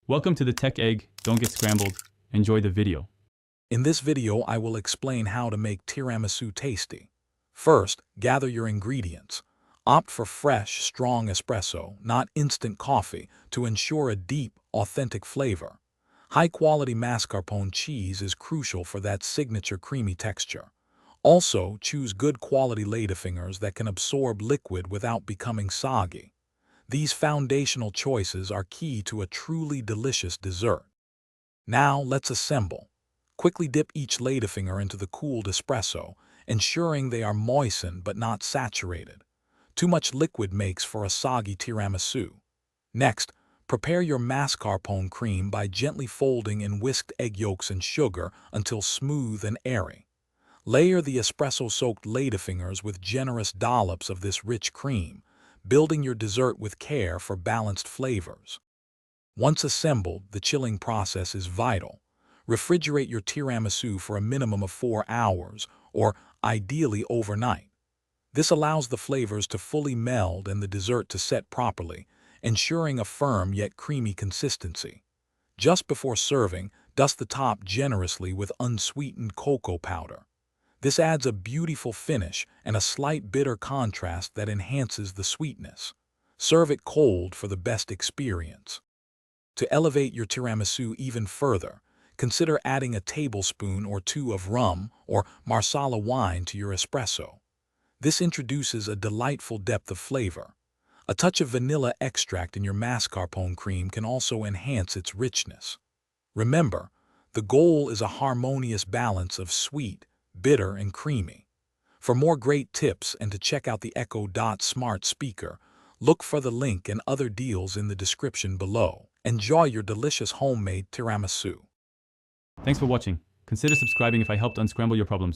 Welcome to the Tech Egg. Don't get scrambled. Enjoy the video. In this video, I will explain how to make tiramisu tasty. First, gather your ingredients. Opt for fresh, strong espresso, not instant coffee, to ensure a deep, authentic flavor. High-quality mascarpone cheese is crucial for that signature creamy texture. Also, choose good quality ladyfingers that can absorb liquid without becoming soggy. These foundational choices are key to a truly delicious dessert. Now, let's assemble. Quickly dip each ladyfinger into the cooled espresso, ensuring they are moistened but not saturated. Too much liquid makes for a soggy tiramisu. Next, prepare your mascarpone cream by gently folding in whisked egg yolks and sugar until smooth and airy. Layer the espresso-soaked ladyfingers with generous dollops of this rich cream, building your dessert with care for balanced flavors. Once assembled, the chilling process is vital. Refrigerate your tiramisu for a minimum of 4 hours, or ideally overnight. This allows the flavors to fully meld and the dessert to set properly, ensuring a firm yet creamy consistency. Just before serving, dust the top generously with unsweetened cocoa powder. This adds a beautiful finish and a slight bitter contrast that enhances the sweetness. Serve it cold for the best experience. To elevate your tiramisu even further, consider adding a tablespoon or two of rum or marsala wine to your espresso. This introduces a delightful depth of flavor. A touch of vanilla extract in your mascarpone cream can also enhance its richness. Remember, the goal is a harmonious balance of sweet, bitter, and creamy. For more great tips and to check out the Echo Dot smart speaker, look for the link and other deals in the description below. Enjoy your delicious homemade tiramisu. Thanks for watching. Consider subscribing if I helped unscramble your problems.